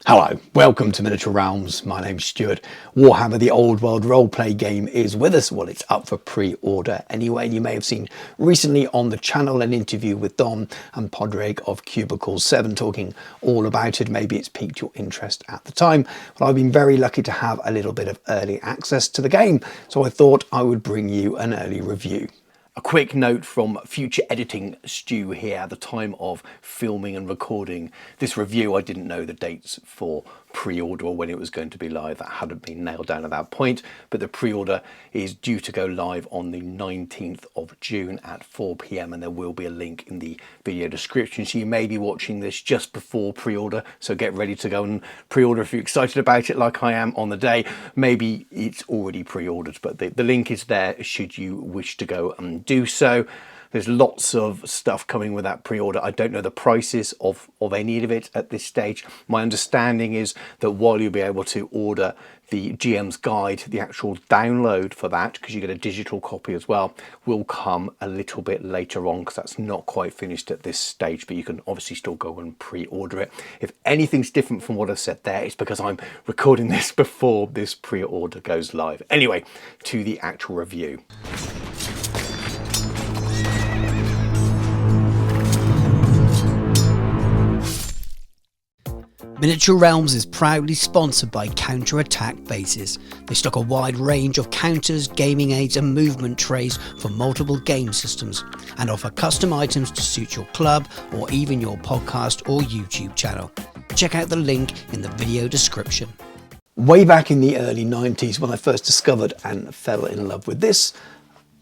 Hello, welcome to Miniature Realms. My name's Stuart. Warhammer, the Old World Roleplay Game is with us. Well, it's up for pre-order anyway. You may have seen recently on the channel an interview with Dom and Podrick of Cubicle 7 talking all about it. Maybe it's piqued your interest at the time, but I've been very lucky to have a little bit of early access to the game, so I thought I would bring you an early review. A quick note from future editing Stu here. At the time of filming and recording this review, I didn't know the dates for pre-order or when it was going to be live. That hadn't been nailed down at that point, but the pre-order is due to go live on the 19th of June at 4 p.m. and there will be a link in the video description, so you may be watching this just before pre-order, so get ready to go and pre-order if you're excited about it like I am on the day. Maybe it's already pre-ordered, but the link is there should you wish to go and do so. There's lots of stuff coming with that pre-order. I don't know the prices of any of it at this stage. My understanding is that while you'll be able to order the GM's guide, the actual download for that, because you get a digital copy as well, will come a little bit later on because that's not quite finished at this stage, but you can obviously still go and pre-order it. If anything's different from what I've said there, it's because I'm recording this before this pre-order goes live. Anyway, to the actual review. Miniature Realms is proudly sponsored by Counter-Attack Bases. They stock a wide range of counters, gaming aids and movement trays for multiple game systems and offer custom items to suit your club or even your podcast or YouTube channel. Check out the link in the video description. Way back in the early 90s when I first discovered and fell in love with this,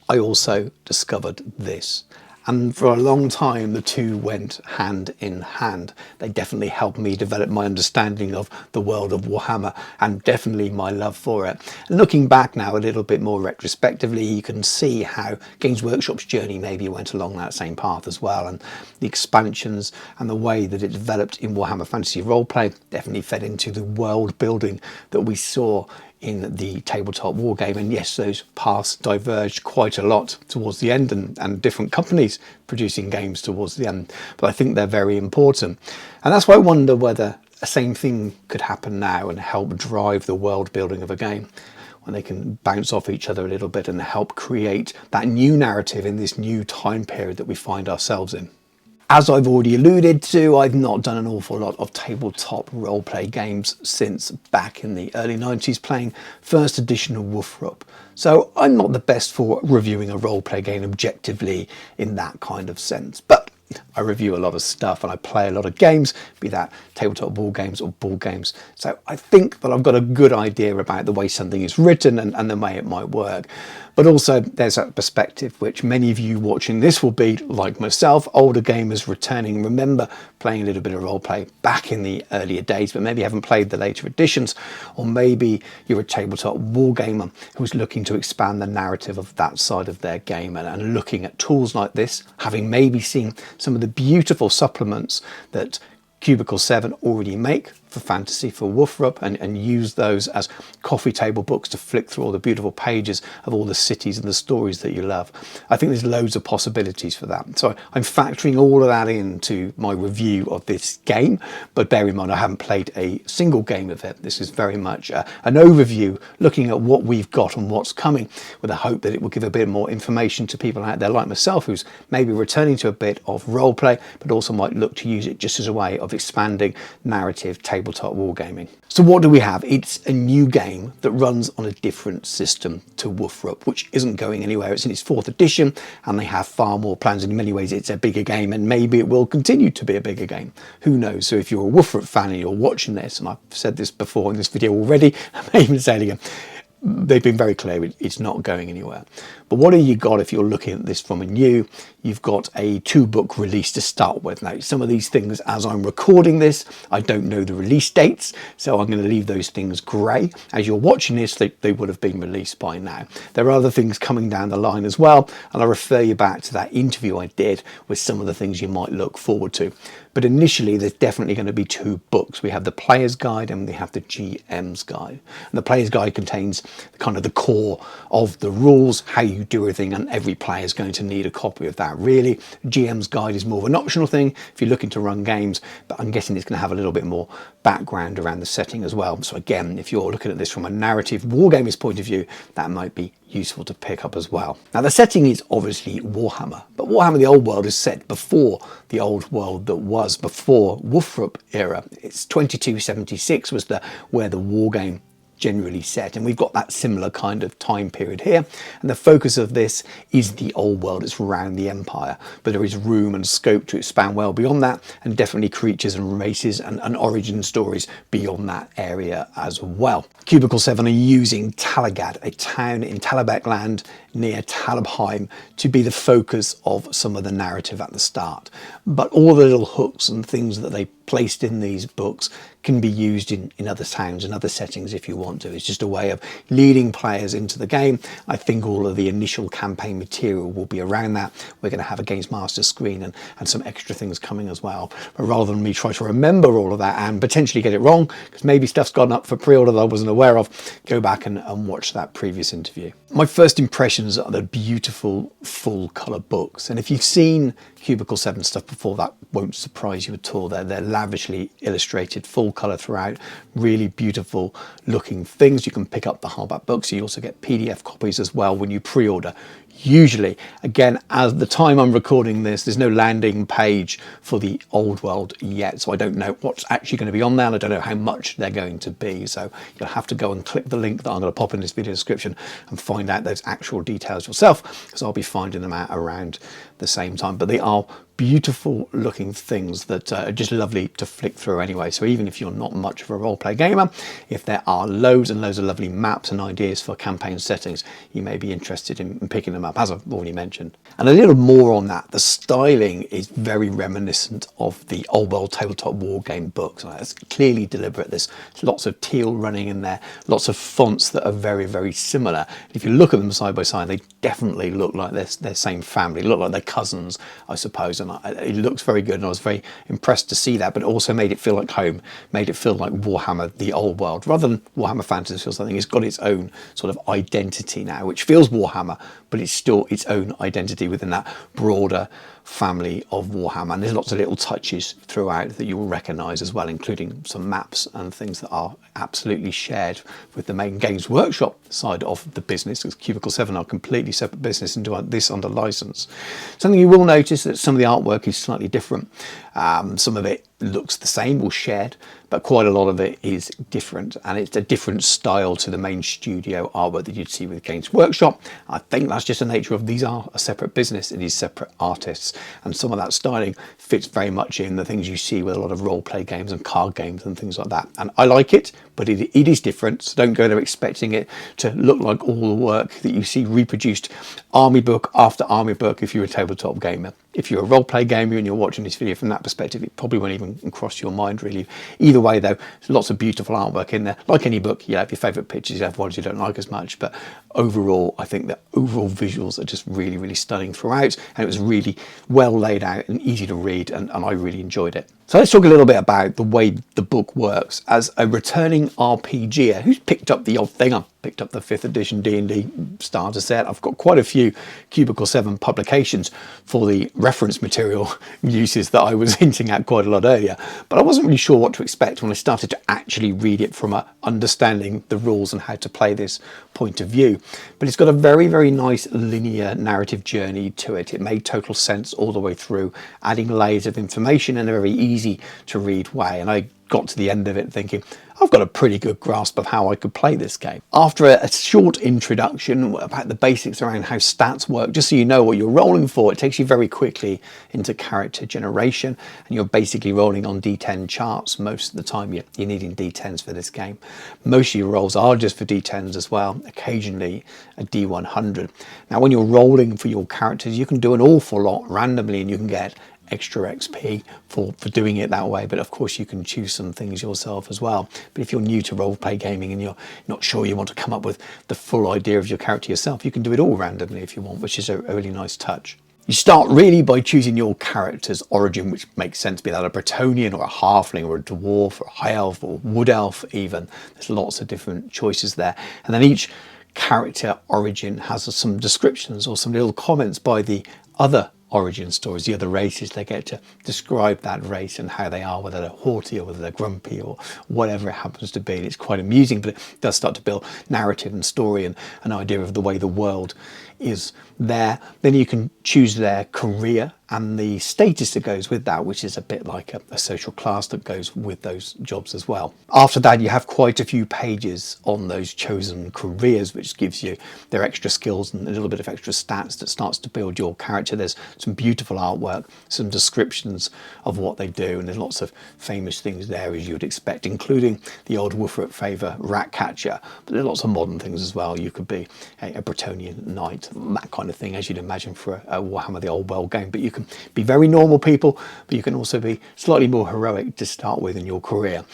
I also discovered this. And for a long time, the two went hand in hand. They definitely helped me develop my understanding of the world of Warhammer and definitely my love for it. And looking back now a little bit more retrospectively, you can see how Games Workshop's journey maybe went along that same path as well. And the expansions and the way that it developed in Warhammer Fantasy Roleplay definitely fed into the world building that we saw in the tabletop war game. And yes, those paths diverged quite a lot towards the end and different companies producing games towards the end, but I think they're very important. And that's why I wonder whether the same thing could happen now and help drive the world building of a game, when they can bounce off each other a little bit and help create that new narrative in this new time period that we find ourselves in. As I've already alluded to, I've not done an awful lot of tabletop roleplay games since back in the early 90s playing first edition of WFRP. So I'm not the best for reviewing a roleplay game objectively in that kind of sense. But I review a lot of stuff and I play a lot of games, be that tabletop board games or board games. So I think that I've got a good idea about the way something is written and the way it might work. But also there's that perspective which many of you watching this will be, like myself, older gamers returning, remember playing a little bit of roleplay back in the earlier days, but maybe haven't played the later editions, or maybe you're a tabletop war gamer who's looking to expand the narrative of that side of their game and looking at tools like this, having maybe seen some of the beautiful supplements that Cubicle 7 already make for fantasy, for WFRP, and use those as coffee table books to flick through all the beautiful pages of all the cities and the stories that you love. I think there's loads of possibilities for that. So I'm factoring all of that into my review of this game, but bear in mind I haven't played a single game of it. This is very much an overview, looking at what we've got and what's coming, with a hope that it will give a bit more information to people out there like myself who's maybe returning to a bit of roleplay, but also might look to use it just as a way of expanding narrative tabletop wargaming. So what do we have? It's a new game that runs on a different system to WFRP, which isn't going anywhere. It's in its 4th edition and they have far more plans. In many ways it's a bigger game and maybe it will continue to be a bigger game. Who knows? So if you're a WFRP fan and you're watching this, and I've said this before in this video already, I may even say it again, they've been very clear it's not going anywhere. But what have you got if you're looking at this from a new? You've got a 2-book release to start with. Now, some of these things, as I'm recording this, I don't know the release dates, so I'm going to leave those things grey. As you're watching this, they would have been released by now. There are other things coming down the line as well, and I refer you back to that interview I did with some of the things you might look forward to. But initially, there's definitely going to be two books. We have the Player's Guide and we have the GM's Guide. And the Player's Guide contains kind of the core of the rules, how you do everything, and every player is going to need a copy of that, really. GM's Guide is more of an optional thing if you're looking to run games, but I'm guessing it's going to have a little bit more background around the setting as well. So again, if you're looking at this from a narrative wargaming's point of view, that might be useful to pick up as well. Now, the setting is obviously Warhammer, but Warhammer the Old World is set before the Old World that was before WFRP era. It's 2276 was where the wargame generally set, and we've got that similar kind of time period here, and the focus of this is the Old World. It's around the Empire, but there is room and scope to expand well beyond that, and definitely creatures and races and origin stories beyond that area as well. Cubicle 7 are using Talagad, a town in Talabek land near Talabheim, to be the focus of some of the narrative at the start, but all the little hooks and things that they placed in these books can be used in other towns and other settings if you want to. It's just a way of leading players into the game. I think all of the initial campaign material will be around that. We're going to have a Games Master screen and some extra things coming as well. But rather than me try to remember all of that and potentially get it wrong, because maybe stuff's gone up for pre-order that I wasn't aware of, go back and watch that previous interview. My first impressions are the beautiful full colour books. And if you've seen Cubicle 7 stuff before, that won't surprise you at all. They're lavishly illustrated, full colour throughout, really beautiful looking things. You can pick up the hardback books. You also get PDF copies as well when you pre-order. Usually, again, as the time I'm recording this, there's no landing page for the Old World yet, so I don't know what's actually going to be on there, and I don't know how much they're going to be, so you'll have to go and click the link that I'm going to pop in this video description and find out those actual details yourself, because I'll be finding them out around the same time. But they are beautiful looking things that are just lovely to flick through anyway. So even if you're not much of a roleplay gamer, if there are loads and loads of lovely maps and ideas for campaign settings, you may be interested in picking them up, as I've already mentioned. And a little more on that, the styling is very reminiscent of the Old World tabletop war game books. It's clearly deliberate. There's lots of teal running in there, lots of fonts that are very, very similar. If you look at them side by side, they definitely look like they're same family, look like they're cousins, I suppose. And it looks very good, and I was very impressed to see that, but it also made it feel like home, made it feel like Warhammer the Old World, rather than Warhammer Fantasy. Feels something it's got its own sort of identity now, which feels Warhammer, but it's still its own identity within that broader family of Warhammer. And there's lots of little touches throughout that you will recognise as well, including some maps and things that are absolutely shared with the main Games Workshop side of the business, because Cubicle 7 are a completely separate business and do this under license. Something you will notice that some of the artwork is slightly different. Some of it looks the same or shared, but quite a lot of it is different, and it's a different style to the main studio artwork that you'd see with Games Workshop. I think that's just the nature of these are a separate business, it is separate artists, and some of that styling fits very much in the things you see with a lot of role play games and card games and things like that. And I like it, but it is different, so don't go there expecting it to look like all the work that you see reproduced army book after army book if you're a tabletop gamer. If you're a role-play gamer and you're watching this video from that perspective, it probably won't even cross your mind really. Either way though, there's lots of beautiful artwork in there. Like any book, you have your favourite pictures, you have ones you don't like as much, but overall I think the overall visuals are just really, really stunning throughout, and it was really well laid out and easy to read, and I really enjoyed it. So let's talk a little bit about the way the book works. As a returning RPGer who's picked up the odd thing, I've picked up the 5th edition D&D starter set. I've got quite a few Cubicle 7 publications for the reference material uses that I was hinting at quite a lot earlier, but I wasn't really sure what to expect when I started to actually read it from understanding the rules and how to play this point of view. But it's got a very, very nice linear narrative journey to it. It made total sense all the way through, adding layers of information in a very easy to read way, and I got to the end of it thinking I've got a pretty good grasp of how I could play this game. After a short introduction about the basics around how stats work, just so you know what you're rolling for, it takes you very quickly into character generation, and you're basically rolling on D10 charts. Most of the time you're needing D10s for this game. Most of your rolls are just for D10s as well, occasionally a D100. Now when you're rolling for your characters, you can do an awful lot randomly, and you can get extra XP for doing it that way, but of course you can choose some things yourself as well. But if you're new to roleplay gaming and you're not sure you want to come up with the full idea of your character yourself, you can do it all randomly if you want, which is a really nice touch. You start really by choosing your character's origin, which makes sense, be that a Bretonian or a halfling or a dwarf or a high elf or wood elf even. There's lots of different choices there. And then each character origin has some descriptions or some little comments by the other origin stories, the other races. They get to describe that race and how they are, whether they're haughty or whether they're grumpy or whatever it happens to be. And it's quite amusing, but it does start to build narrative and story and an idea of the way the world is there. Then you can choose their career and the status that goes with that, which is a bit like a social class that goes with those jobs as well. After that, you have quite a few pages on those chosen careers, which gives you their extra skills and a little bit of extra stats that starts to build your character. There's some beautiful artwork, some descriptions of what they do, and there's lots of famous things there as you would expect, including the old Woofrup favour rat catcher, but there's lots of modern things as well. You could be a Bretonian knight, that kind of thing, as you'd imagine for a Warhammer the Old World game. But you can be very normal people, but you can also be slightly more heroic to start with in your career.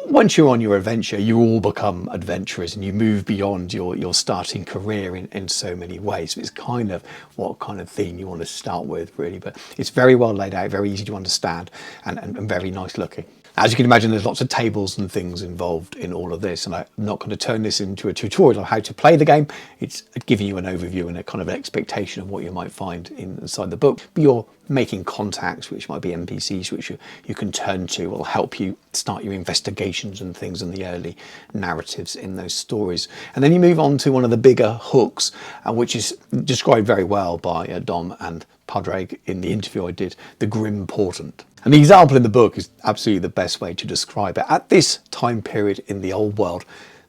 Once you're on your adventure, you all become adventurers and you move beyond your starting career in so many ways. It's kind of what kind of theme you want to start with, really. But it's very well laid out, very easy to understand, and very nice looking. As you can imagine, there's lots of tables and things involved in all of this, and I'm not going to turn this into a tutorial on how to play the game. It's giving you an overview and a kind of an expectation of what you might find inside the book. But you're making contacts, which might be NPCs, which you can turn to, will help you start your investigations and things in the early narratives in those stories. And then you move on to one of the bigger hooks, which is described very well by Dom and Padraig in the interview I did, the Grim Portent. And the example in the book is absolutely the best way to describe it. At this time period in the old world,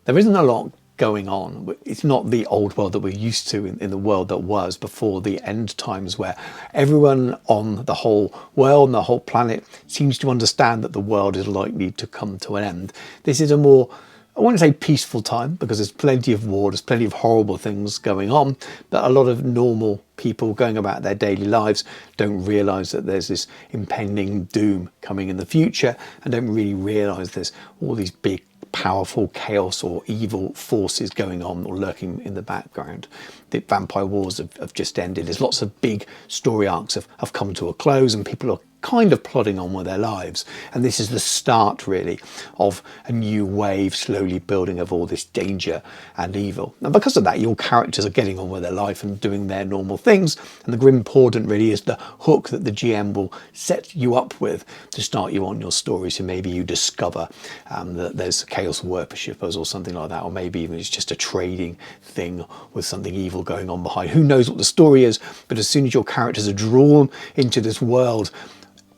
there isn't a lot going on. It's not the old world that we're used to in the world that was before the end times, where everyone on the whole world and the whole planet seems to understand that the world is likely to come to an end. This is a more, I wouldn't say peaceful time, because there's plenty of war, there's plenty of horrible things going on, but a lot of normal people going about their daily lives don't realise that there's this impending doom coming in the future, and don't really realise there's all these big powerful chaos or evil forces going on or lurking in the background. The vampire wars have just ended. There's lots of big story arcs have come to a close, and people are kind of plodding on with their lives, and this is the start really of a new wave slowly building of all this danger and evil. And because of that, your characters are getting on with their life and doing their normal things, and the Grim Portent really is the hook that the GM will set you up with to start you on your story. So maybe you discover that there's chaos worshippers or something like that, or maybe even it's just a trading thing with something evil going on behind. Who knows what the story is, but as soon as your characters are drawn into this world,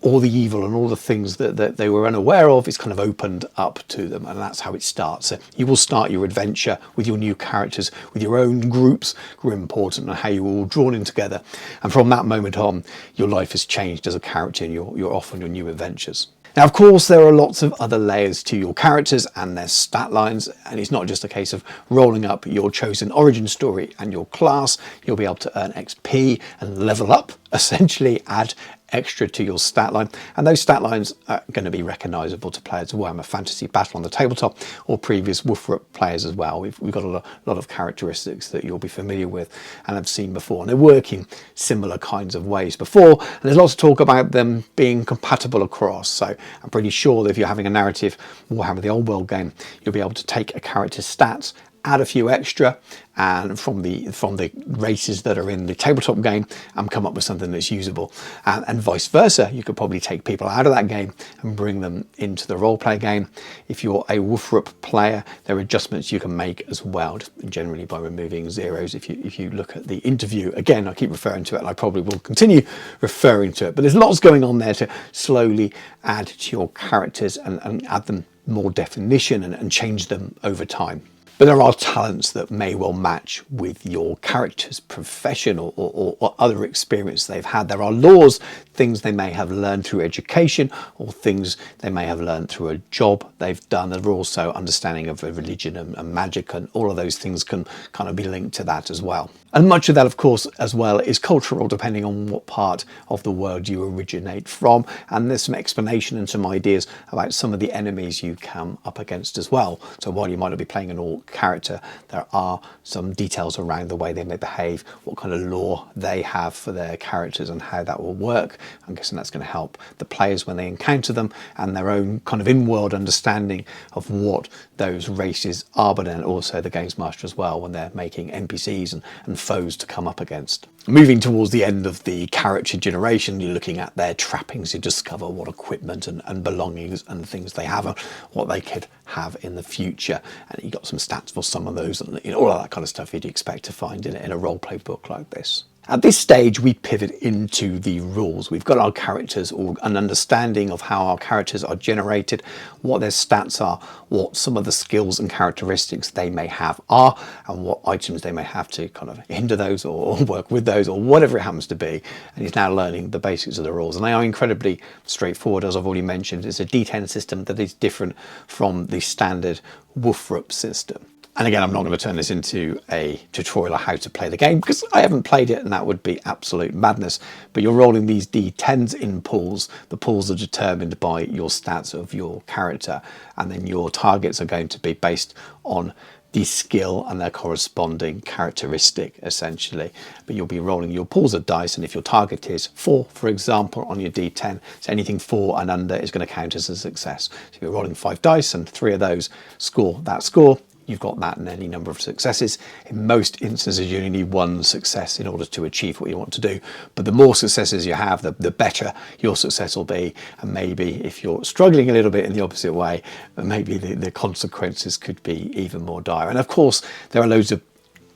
all the evil and all the things that they were unaware of is kind of opened up to them, and that's how it starts. So you will start your adventure with your new characters, with your own groups, Grim Portent, and how you're all drawn in together. And from that moment on, your life has changed as a character, and you're off on your new adventures. Now, of course, there are lots of other layers to your characters and their stat lines, and it's not just a case of rolling up your chosen origin story and your class. You'll be able to earn XP and level up, essentially add extra to your stat line, and those stat lines are going to be recognisable to players of Warhammer Fantasy Battle on the tabletop or previous Woofrup players as well. We've got a lot of characteristics that you'll be familiar with and have seen before, and they work in similar kinds of ways before, and there's lots of talk about them being compatible across. So I'm pretty sure that if you're having a narrative Warhammer the Old World game, you'll be able to take a character's stats, add a few extra, and from the races that are in the tabletop game, and come up with something that's usable. And vice versa, you could probably take people out of that game and bring them into the roleplay game. If you're a Woofrup player, there are adjustments you can make as well, generally by removing zeros. If you look at the interview, again, I keep referring to it, and I probably will continue referring to it, but there's lots going on there to slowly add to your characters and add them more definition and change them over time. But there are talents that may well match with your character's profession or other experience they've had. There are laws, things they may have learned through education or things they may have learned through a job they've done. There's also understanding of religion and magic, and all of those things can kind of be linked to that as well. And much of that, of course, as well, is cultural, depending on what part of the world you originate from. And there's some explanation and some ideas about some of the enemies you come up against as well. So while you might not be playing an orc character, there are some details around the way they may behave, what kind of lore they have for their characters and how that will work. I'm guessing that's going to help the players when they encounter them, and their own kind of in-world understanding of what those races are, but then also the games master as well when they're making NPCs and foes to come up against. Moving towards the end of the character generation, you're looking at their trappings to discover what equipment and belongings and things they have and what they could have in the future. And you've got some stats for some of those, and all of that kind of stuff you'd expect to find in a roleplay book like this. At this stage, we pivot into the rules. We've got our characters, or an understanding of how our characters are generated, what their stats are, what some of the skills and characteristics they may have are, and what items they may have to kind of hinder those or work with those, or whatever it happens to be. And he's now learning the basics of the rules. And they are incredibly straightforward, as I've already mentioned. It's a D10 system that is different from the standard WFRP system. And again, I'm not going to turn this into a tutorial on how to play the game because I haven't played it, and that would be absolute madness. But you're rolling these D10s in pools. The pools are determined by your stats of your character, and then your targets are going to be based on the skill and their corresponding characteristic, essentially. But you'll be rolling your pools of dice, and if your target is 4, for example, on your D10, so anything 4 and under is going to count as a success. So you're rolling 5 dice, and 3 of those score that score. You've got that and any number of successes. In most instances, you only need 1 success in order to achieve what you want to do. But the more successes you have, the better your success will be. And maybe if you're struggling a little bit in the opposite way, maybe the consequences could be even more dire. And of course, there are loads of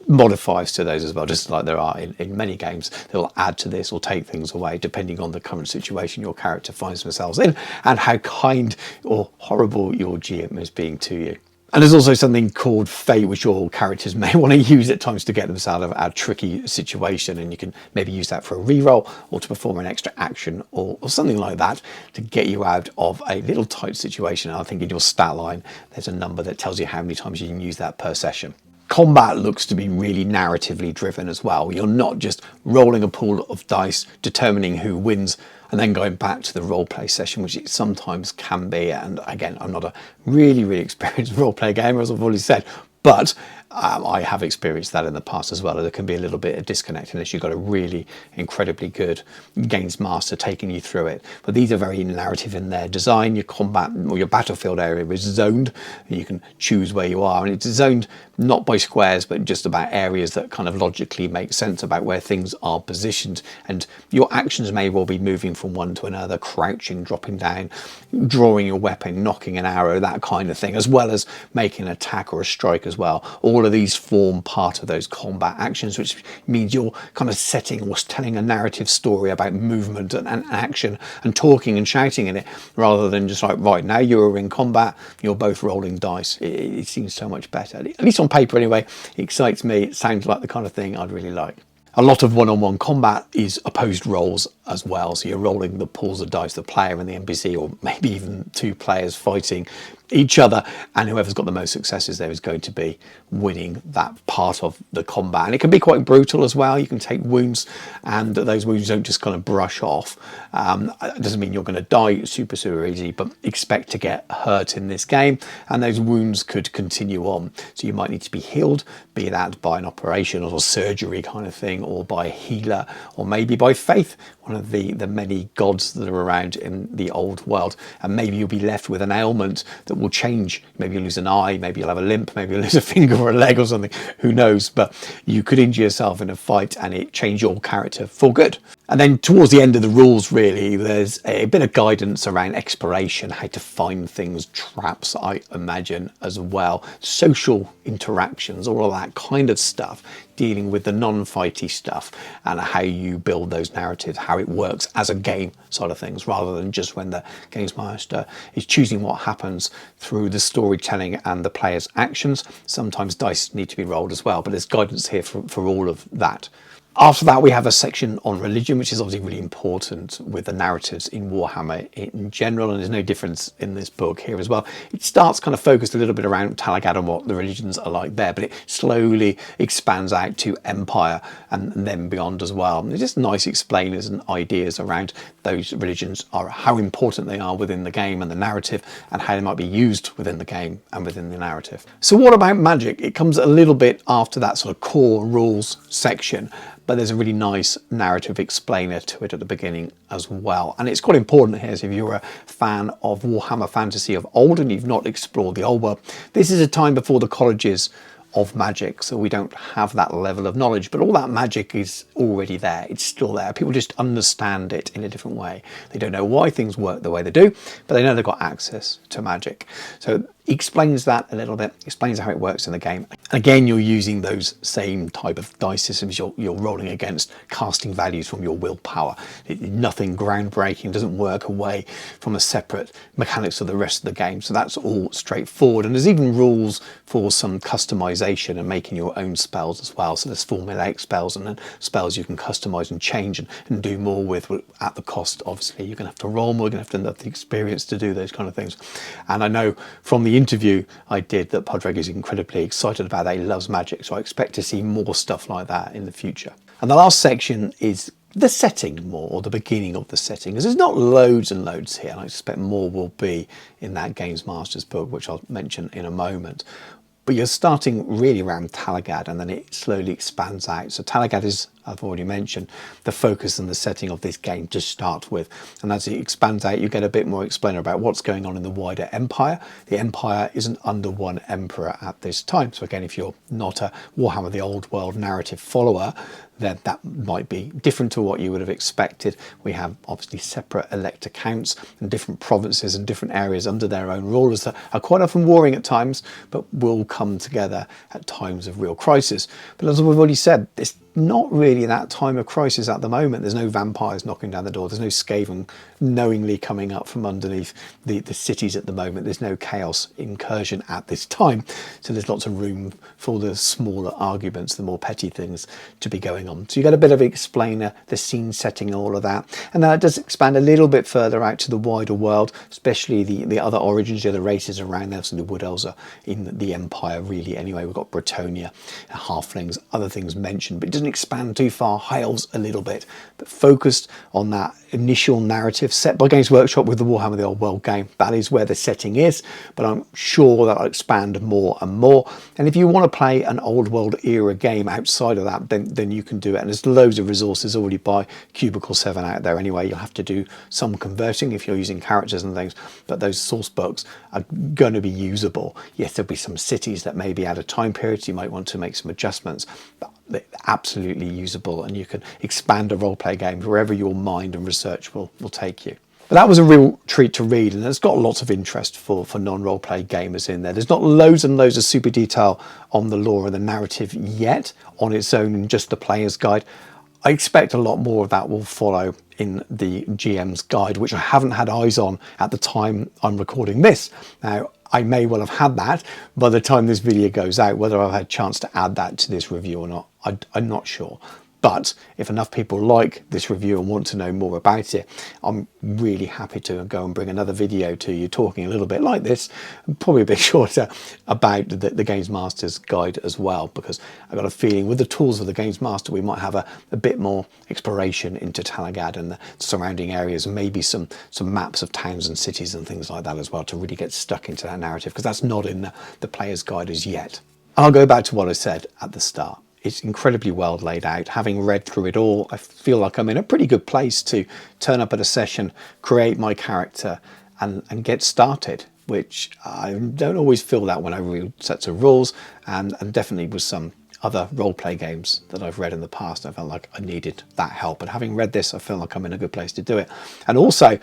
modifiers to those as well, just like there are in many games. They'll add to this or take things away depending on the current situation your character finds themselves in and how kind or horrible your GM is being to you. And there's also something called fate, which all characters may want to use at times to get themselves out of a tricky situation, and you can maybe use that for a reroll or to perform an extra action or something like that to get you out of a little tight situation. And I think in your stat line there's a number that tells you how many times you can use that per session. Combat looks to be really narratively driven as well. You're not just rolling a pool of dice, determining who wins, and then going back to the roleplay session, which it sometimes can be. And again, I'm not a really experienced roleplay gamer, as I've already said, but I have experienced that in the past as well. There can be a little bit of disconnect unless you've got a really incredibly good games master taking you through it. But these are very narrative in their design. Your combat or your battlefield area is zoned. You can choose where you are, and it's zoned not by squares, but just about areas that kind of logically make sense about where things are positioned. And your actions may well be moving from one to another, crouching, dropping down, drawing your weapon, knocking an arrow, that kind of thing, as well as making an attack or a strike as well. All of these form part of those combat actions, which means you're kind of setting or telling a narrative story about movement and action and talking and shouting in it, rather than just like, right, now you're in combat, you're both rolling dice. It seems so much better, at least on paper anyway. It excites me. It sounds like the kind of thing I'd really like. A lot of one-on-one combat is opposed rolls as well. So you're rolling the pools of dice, the player and the NPC, or maybe even 2 players fighting each other, and whoever's got the most successes there is going to be winning that part of the combat. And it can be quite brutal as well. You can take wounds, and those wounds don't just kind of brush off. It doesn't mean you're going to die super easy, but expect to get hurt in this game, and those wounds could continue on. So you might need to be healed, be that by an operation or surgery kind of thing, or by a healer, or maybe by faith, one of the many gods that are around in the old world. And maybe you'll be left with an ailment that will change. Maybe you'll lose an eye, maybe you'll have a limp, maybe you'll lose a finger or a leg or something, who knows. But you could injure yourself in a fight and it change your character for good. And then towards the end of the rules, really, there's a bit of guidance around exploration, how to find things, traps, I imagine, as well, social interactions, all of that kind of stuff, dealing with the non-fighty stuff and how you build those narratives, how it works as a game side of things, rather than just when the games master is choosing what happens through the storytelling and the player's actions. Sometimes dice need to be rolled as well, but there's guidance here for all of that. After that, we have a section on religion, which is obviously really important with the narratives in Warhammer in general, and there's no difference in this book here as well. It starts kind of focused a little bit around Talagad and what the religions are like there, but it slowly expands out to Empire and then beyond as well. And it's just nice explainers and ideas around those religions, are how important they are within the game and the narrative, and how they might be used within the game and within the narrative. So what about magic? It comes a little bit after that sort of core rules section, but there's a really nice narrative explainer to it at the beginning as well. And it's quite important here, so if you're a fan of Warhammer Fantasy of old and you've not explored the old world, this is a time before the colleges of magic, so we don't have that level of knowledge, but all that magic is already there. It's still there. People just understand it in a different way. They don't know why things work the way they do, but they know they've got access to magic. So explains that a little bit, explains how it works in the game. Again, you're using those same type of dice systems. You're rolling against casting values from your willpower. Nothing groundbreaking, doesn't work away from the separate mechanics of the rest of the game. So that's all straightforward. And there's even rules for some customization and making your own spells as well. So there's formulaic spells and then spells you can customize and change and do more with at the cost. Obviously, you're going to have to roll more, you're going to have to have the experience to do those kind of things. And I know from the interview I did that Podreg is incredibly excited about that. He loves magic, so I expect to see more stuff like that in the future. And the last section is the setting more, or the beginning of the setting, because there's not loads and loads here, and I expect more will be in that Games Master's book, which I'll mention in a moment. But you're starting really around Talagad, and then it slowly expands out. So Talagad is, I've already mentioned, the focus and the setting of this game to start with. And as it expands out, you get a bit more explainer about what's going on in the wider Empire. The Empire isn't under one emperor at this time. So again, if you're not a Warhammer the Old World narrative follower, then that might be different to what you would have expected. We have obviously separate elector counts and different provinces and different areas under their own rulers that are quite often warring at times, but will come together at times of real crisis. But as we've already said, it's not really that time of crisis at the moment. There's no vampires knocking down the door. There's no Skaven knowingly coming up from underneath the cities at the moment. There's no chaos incursion at this time. So there's lots of room for the smaller arguments, the more petty things to be going on. So you get a bit of an explainer, the scene setting, all of that. And then it does expand a little bit further out to the wider world, especially the other origins, the other races around there. So the Wood Elves are in the Empire really anyway. We've got Bretonia, Halflings, other things mentioned, but it doesn't expand too far. High Elves a little bit, but focused on that initial narrative set by Games Workshop with the Warhammer the Old World game. That is where the setting is, but I'm sure that I'll expand more and more. And if you want to play an Old World era game outside of that, then you can do it. And there's loads of resources already by Cubicle 7 out there anyway. You'll have to do some converting if you're using characters and things, but those source books are going to be usable. Yes, there'll be some cities that may be out of time periods. You might want to make some adjustments, but they're absolutely usable, and you can expand a role-play game wherever your mind and research will take you. But that was a real treat to read, and it's got lots of interest for non-roleplay gamers in there. There's not loads and loads of super detail on the lore and the narrative yet on its own in just the player's guide. I expect a lot more of that will follow in the GM's guide, which I haven't had eyes on at the time I'm recording this. Now, I may well have had that by the time this video goes out. Whether I've had a chance to add that to this review or not, I'm not sure. But if enough people like this review and want to know more about it, I'm really happy to go and bring another video to you talking a little bit like this, probably a bit shorter, about the Games Master's guide as well, because I've got a feeling with the tools of the Games Master we might have a bit more exploration into Talagad and the surrounding areas, and maybe some maps of towns and cities and things like that as well, to really get stuck into that narrative, because that's not in the player's guide as yet. I'll go back to what I said at the start. It's incredibly well laid out. Having read through it all, I feel like I'm in a pretty good place to turn up at a session, create my character and get started, which I don't always feel that when I read sets of rules, and definitely with some other role-play games that I've read in the past, I felt like I needed that help. But having read this, I feel like I'm in a good place to do it. And also,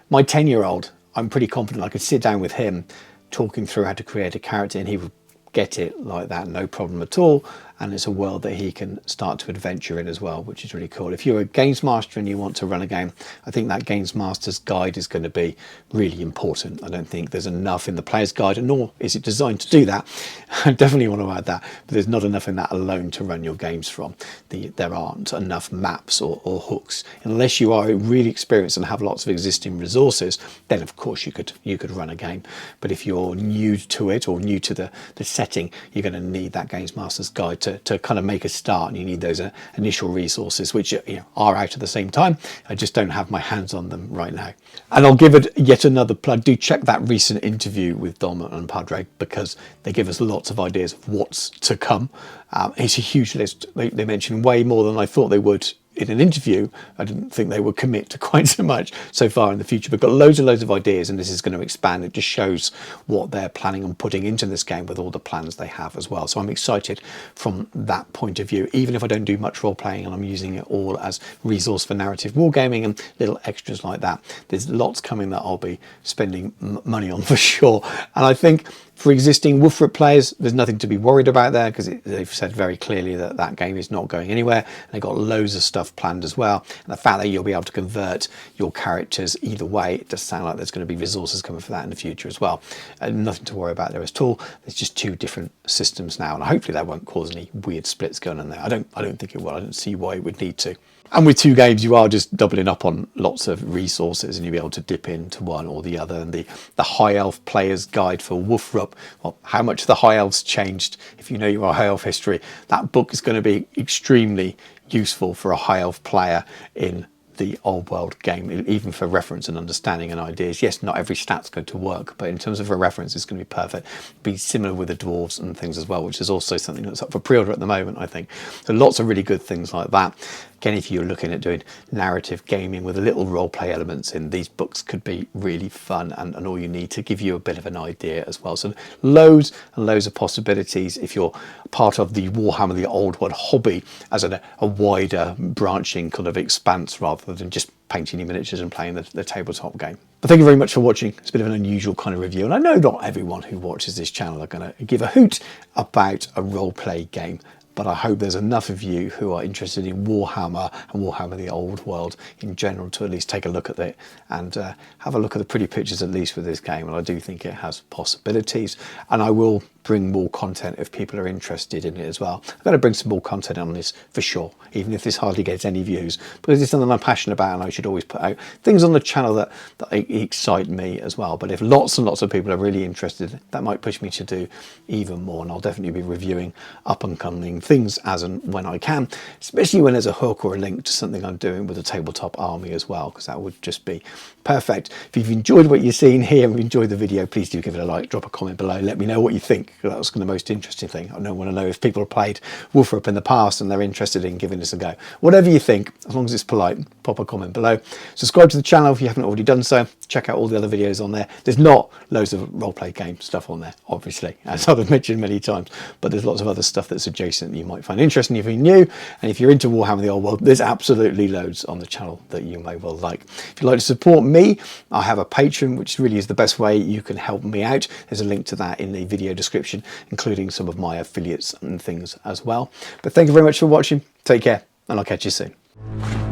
my 10-year-old, I'm pretty confident I could sit down with him talking through how to create a character, and he would get it like that, no problem at all. and it's a world that he can start to adventure in as well, which is really cool. If you're a games master and you want to run a game, I think that games master's guide is going to be really important. I don't think there's enough in the player's guide, nor is it designed to do that. I definitely want to add that, but there's not enough in that alone to run your games from. There aren't enough maps or hooks. Unless you are really experienced and have lots of existing resources, then of course you could run a game. But if you're new to it or new to the setting, you're going to need that games master's guide to kind of make a start, and you need those initial resources, which are out at the same time. I just don't have my hands on them right now. And I'll give it yet another plug. Do check that recent interview with Dom and Padre, because they give us lots of ideas of what's to come. It's a huge list. They mention way more than I thought they would in an interview. I didn't think they would commit to quite so much so far in the future. We've got loads of ideas, and this is going to expand. It just shows what they're planning on putting into this game with all the plans they have as well. So I'm excited from that point of view, even if I don't do much role playing and I'm using it all as resource for narrative wargaming and little extras like that. There's lots coming that I'll be spending money on for sure. And I think for existing WFRP players, there's nothing to be worried about there, because they've said very clearly that that game is not going anywhere. They've got loads of stuff planned as well. And the fact that you'll be able to convert your characters either way, it does sound like there's going to be resources coming for that in the future as well. Nothing to worry about there at all. There's just two different systems now, and hopefully that won't cause any weird splits going on there. I don't think it will. I don't see why it would need to. And with two games, you are just doubling up on lots of resources, and you'll be able to dip into one or the other. And the High Elf Player's Guide for WFRP, well, how much the High Elves changed, if you know your High Elf history, that book is going to be extremely useful for a High Elf player in the Old World game, even for reference and understanding and ideas. Yes, not every stat's going to work, but in terms of a reference, it's going to be perfect. Be similar with the dwarves and things as well, which is also something that's up for pre-order at the moment, I think. So lots of really good things like that. Again, if you're looking at doing narrative gaming with a little role play elements in, these books could be really fun, and all you need to give you a bit of an idea as well. So loads and loads of possibilities if you're part of the Warhammer, the Old World hobby, as a wider branching kind of expanse rather than just painting your miniatures and playing the tabletop game. But thank you very much for watching. It's a bit of an unusual kind of review, and I know not everyone who watches this channel are going to give a hoot about a role play game. But I hope there's enough of you who are interested in Warhammer and Warhammer the Old World in general to at least take a look at it and have a look at the pretty pictures at least with this game. And I do think it has possibilities, and I will bring more content if people are interested in it as well. I'm going to bring some more content on this for sure, even if this hardly gets any views, because it's something I'm passionate about, and I should always put out things on the channel that excite me as well. But if lots and lots of people are really interested, that might push me to do even more, and I'll definitely be reviewing up and coming things as and when I can, especially when there's a hook or a link to something I'm doing with a tabletop army as well, because that would just be perfect. If you've enjoyed what you've seen here and enjoyed the video, please do give it a like, drop a comment below, let me know what you think. That was the most interesting thing. I don't want to know if people have played WFRP in the past and they're interested in giving this a go. Whatever you think, as long as it's polite, pop a comment below. Subscribe to the channel if you haven't already done so. Check out all the other videos on there. There's not loads of roleplay game stuff on there, obviously, as I've mentioned many times, but there's lots of other stuff that's adjacent that you might find interesting if you're new. And if you're into Warhammer the Old World, there's absolutely loads on the channel that you may well like. If you'd like to support me, I have a Patreon, which really is the best way you can help me out. There's a link to that in the video description, including some of my affiliates and things as well. But thank you very much for watching. Take care, and I'll catch you soon.